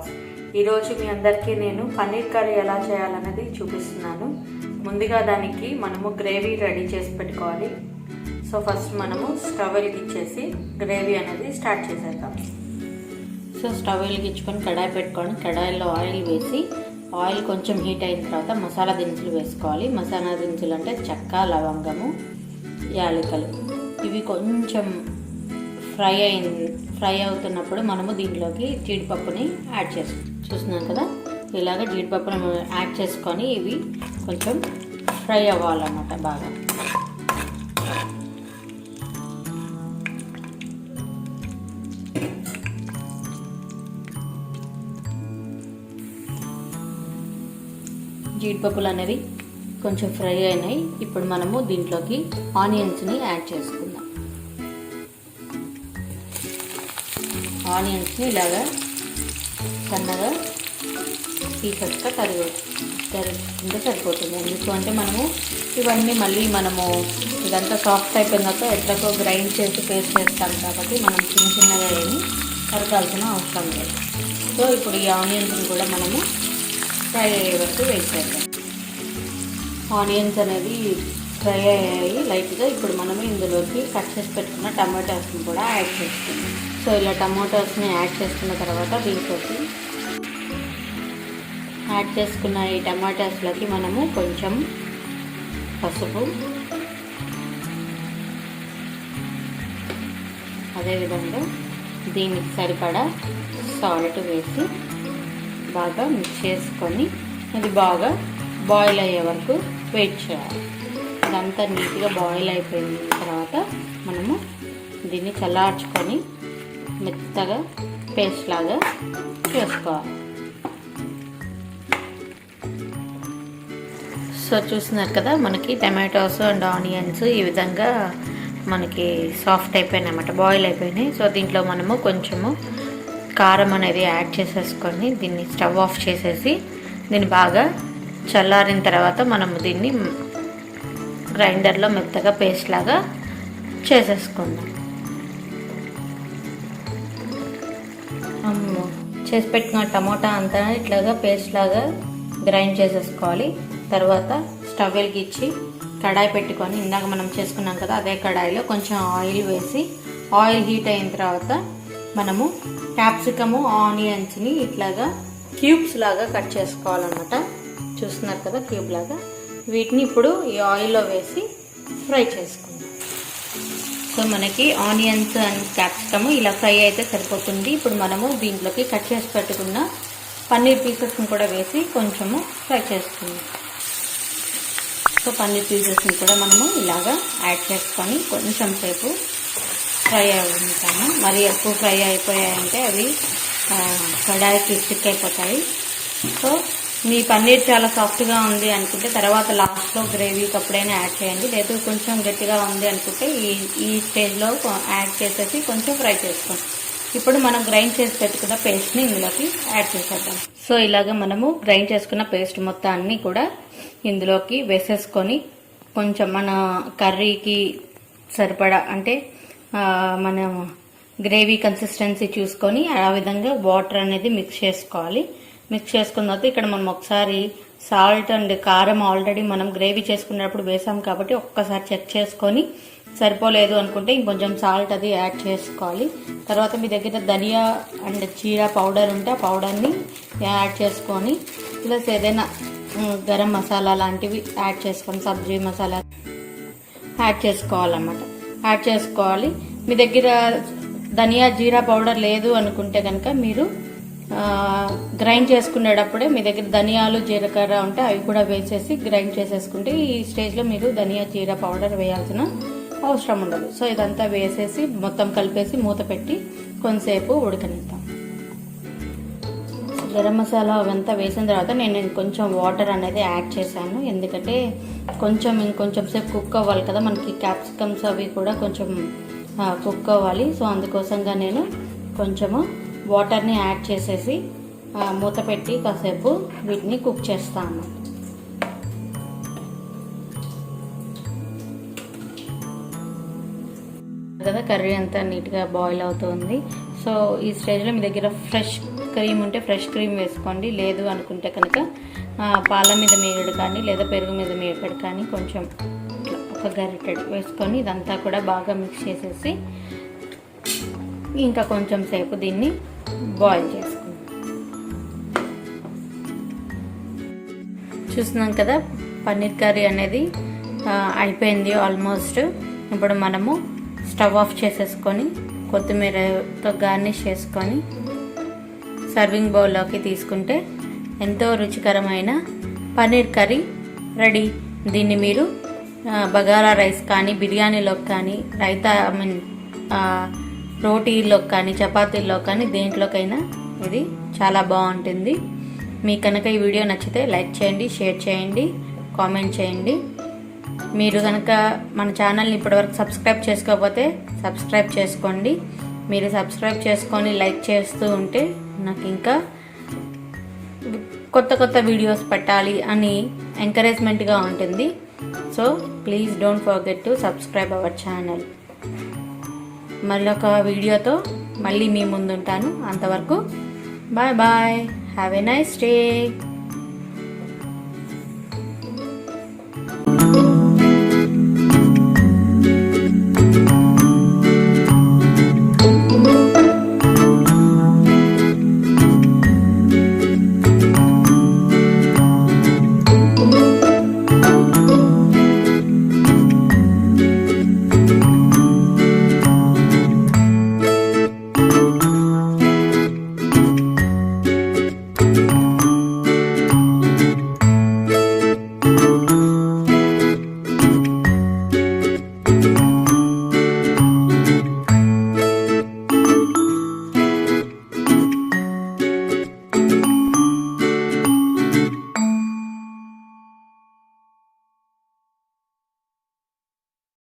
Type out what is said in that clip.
Blogs. ఈరోజు మీ అందరికీ నేను పన్నీర్ కర్రీ ఎలా చేయాలనేది చూపిస్తున్నాను. ముందుగా దానికి మనము గ్రేవీ రెడీ చేసి పెట్టుకోవాలి. సో ఫస్ట్ మనము స్టవ్ వెలిగించేసి గ్రేవీ అనేది స్టార్ట్ చేసేద్దాం. సో స్టవ్ వెలిగించుకొని కడాయి పెట్టుకొని కడాయిలో ఆయిల్ వేసి ఆయిల్ కొంచెం హీట్ అయిన తర్వాత మసాలా దినుసులు వేసుకోవాలి. మసాలా దినుసులు అంటే చెక్క, లవంగము, యాలకులు. ఇవి కొంచెం ఫ్రై అవుతున్నప్పుడు మనము దీంట్లోకి జీడిపప్పుని యాడ్ చేస్తాం. చూస్తున్నాం కదా, ఇలాగ జీడిపప్పుని యాడ్ చేసుకొని ఇవి కొంచెం ఫ్రై అవ్వాలన్నమాట బాగా. జీడిపప్పులు అనేవి కొంచెం ఫ్రై అయినాయి. ఇప్పుడు మనము దీంట్లోకి ఆనియన్స్ని యాడ్ చేసుకుందాం. ఆనియన్స్ని ఇలాగా సన్నగా పీసెస్గా తరుగుతుంటే సరిపోతుంది. ఎందుకంటే మనము ఇవన్నీ మళ్ళీ మనము ఇదంతా సాఫ్ట్ అయిపోయినాక ఎట్లకో గ్రైండ్ చేసి పేస్ట్ చేస్తాం కాబట్టి మనం చిన్నగా ఏమి తరగాల్సిన అవసరం లేదు. సో ఇప్పుడు ఈ ఆనియన్స్ని కూడా మనము ఫ్రై అయ్యే వరకు వేసేద్దాం. ఆనియన్స్ అనేది ఫ్రై అయ్యాయి లైట్గా. ఇప్పుడు మనము ఇందులోకి కట్ చేసి పెట్టుకున్న టమాటాస్ని కూడా యాడ్ చేసుకుందాం. సో ఇలా టమాటాస్ని యాడ్ చేసుకున్న తర్వాత దీంట్లోకి యాడ్ చేసుకున్న ఈ టమాటాస్లోకి మనము కొంచెం పసుపు, అదేవిధంగా దీనికి సరిపడా సాల్ట్ వేసి బాగా మిక్స్ చేసుకొని అది బాగా బాయిల్ అయ్యే వరకు వెయిట్ చేయాలి. ఇదంతా నీట్గా బాయిల్ అయిపోయిన తర్వాత మనము దీన్ని చల్లార్చుకొని మెత్తగా పేస్ట్ లాగా చేసుకోవాలి. సో చూస్తున్నారు కదా, మనకి టమాటోస్ అండ్ ఆనియన్స్ ఈ విధంగా మనకి సాఫ్ట్ అయిపోయినాయి అన్నమాట, బాయిల్ అయిపోయినాయి. సో దీంట్లో మనము కొంచెము కారం అనేది యాడ్ చేసేసుకొని దీన్ని స్టవ్ ఆఫ్ చేసేసి దీన్ని బాగా చల్లారిన తర్వాత మనము దీన్ని గ్రైండర్లో మెత్తగా పేస్ట్ లాగా చేసేసుకుందాం. చేసి పెట్టుకున్న టమోటా అంతా ఇట్లాగా పేస్ట్ లాగా గ్రైండ్ చేసేసుకోవాలి. తర్వాత స్టవ్ వెలిగించి కడాయి పెట్టుకొని ఇందాక మనం చేసుకున్నాం కదా, అదే కడాయిలో కొంచెం ఆయిల్ వేసి ఆయిల్ హీట్ అయిన తర్వాత మనము క్యాప్సికము, ఆనియన్స్ని ఇట్లాగా క్యూబ్స్ లాగా కట్ చేసుకోవాలన్నమాట. చూస్తున్నారు కదా, క్యూబ్ లాగా. వీటిని ఇప్పుడు ఈ ఆయిల్లో వేసి ఫ్రై చేసుకుందాం. సో మనకి ఆనియన్స్ అండ్ క్యాప్సికము ఇలా ఫ్రై అయితే సరిపోతుంది. ఇప్పుడు మనము దీంట్లోకి కట్ చేసి పెట్టుకున్న పన్నీర్ పీసెస్ని కూడా వేసి కొంచెము ఫ్రై చేసుకుందాం. సో పన్నీర్ పీసెస్ని కూడా మనము ఇలాగా యాడ్ చేసుకొని కొంచెం సేపు ఫ్రై అవుతాము. మరి ఎక్కువ ఫ్రై అయిపోయాయంటే అవి కడాయికి స్టిక్ అయిపోతాయి. సో మీ పన్నీర్ చాలా సాఫ్ట్గా ఉంది అనుకుంటే తర్వాత లాస్ట్లో గ్రేవీకి అప్పుడైనా యాడ్ చేయండి. లేదు కొంచెం గట్టిగా ఉంది అనుకుంటే ఈ స్టేజ్లో యాడ్ చేసేసి కొంచెం ఫ్రై చేసుకోండి. ఇప్పుడు మనం గ్రైండ్ చేసి పెట్టుకున్న పేస్ట్ని ఇందులోకి యాడ్ చేసేద్దాం. సో ఇలాగ మనము గ్రైండ్ చేసుకున్న పేస్ట్ మొత్తాన్ని కూడా ఇందులోకి వేసేసుకొని కొంచెం మన కర్రీకి సరిపడా అంటే మనం గ్రేవీ కన్సిస్టెన్సీ చూసుకొని ఆ విధంగా వాటర్ అనేది మిక్స్ చేసుకోవాలి. మిక్స్ చేసుకున్న తర్వాత ఇక్కడ మనం ఒకసారి సాల్ట్ అండ్ కారం ఆల్రెడీ మనం గ్రేవీ చేసుకునేటప్పుడు వేసాం కాబట్టి ఒక్కసారి చెక్ చేసుకొని సరిపోలేదు అనుకుంటే ఇంకొంచెం సాల్ట్ అది యాడ్ చేసుకోవాలి. తర్వాత మీ దగ్గర ధనియా అండ్ జీరా పౌడర్ ఉంటే ఆ పౌడర్ని యాడ్ చేసుకొని ప్లస్ ఏదైనా గరం మసాలా లాంటివి యాడ్ చేసుకొని సబ్జీ మసాలా యాడ్ చేసుకోవాలన్నమాట. యాడ్ చేసుకోవాలి. మీ దగ్గర ధనియా జీరా పౌడర్ లేదు అనుకుంటే కనుక మీరు గ్రైండ్ చేసుకునేటప్పుడే మీ దగ్గర ధనియాలు జీలకర్ర ఉంటే అవి కూడా వేసేసి గ్రైండ్ చేసేసుకుంటే ఈ స్టేజ్లో మీరు ధనియా జీరా పౌడర్ వేయాల్సిన అవసరం ఉండదు. సో ఇదంతా వేసేసి మొత్తం కలిపేసి మూత పెట్టి కొంతసేపు ఉడకనిద్దాం. గరం మసాలా అవంతా వేసిన తర్వాత నేను కొంచెం వాటర్ అనేది యాడ్ చేశాను. ఎందుకంటే ఇంకొంచెం సేపు కుక్ అవ్వాలి కదా, మనకి క్యాప్సికమ్స్ అవి కూడా కొంచెం కుక్ అవ్వాలి. సో అందుకోసంగా నేను కొంచెము వాటర్ని యాడ్ చేసేసి మూత పెట్టి కాసేపు వీటిని కుక్ చేస్తాను. కదా కర్రీ అంతా నీట్గా బాయిల్ అవుతుంది. సో ఈ స్టేజ్లో మీ దగ్గర ఫ్రెష్ క్రీమ్ ఉంటే ఫ్రెష్ క్రీమ్ వేసుకోండి, లేదు అనుకుంటే కనుక పాల మీద మీగడ కానీ లేదా పెరుగు మీద మీగడ కానీ కొంచెం ఒక గరిటెడు వేసుకొని ఇదంతా కూడా బాగా మిక్స్ చేసేసి ఇంకా కొంచెం సేపు దీన్ని బాయిల్ చేసుకుందాం. చూస్తున్నాం కదా పన్నీర్ కర్రీ అనేది అయిపోయింది ఆల్మోస్ట్. ఇప్పుడు మనము స్టవ్ ఆఫ్ చేసేసుకొని కొత్తిమీరతో గార్నిష్ చేసుకొని సర్వింగ్ బౌల్లోకి తీసుకుంటే ఎంతో రుచికరమైన పన్నీర్ కర్రీ రెడీ. దీన్ని మీరు బగారా రైస్ కానీ, బిర్యానీలోకి కానీ, రైతా రోటీలోకి కానీ, చపాతీల్లో కానీ దేంట్లోకైనా ఇది చాలా బాగుంటుంది. మీకు కనుక ఈ వీడియో నచ్చితే లైక్ చేయండి, షేర్ చేయండి, కామెంట్ చేయండి. మీరు కనుక మన ఛానల్ని ఇప్పటివరకు సబ్స్క్రైబ్ చేసుకోకపోతే సబ్స్క్రైబ్ చేసుకోండి. మీరు సబ్స్క్రైబ్ చేసుకొని లైక్ చేస్తూ ఉంటే నాకు ఇంకా కొత్త కొత్త వీడియోస్ పెట్టాలి అని ఎంకరేజ్మెంట్గా ఉంటుంది. So please don't forget to subscribe our channel. మళ్ళొక వీడియోతో మళ్ళీ మీ ముందుంటాను. అంతవరకు bye bye. Have a nice day.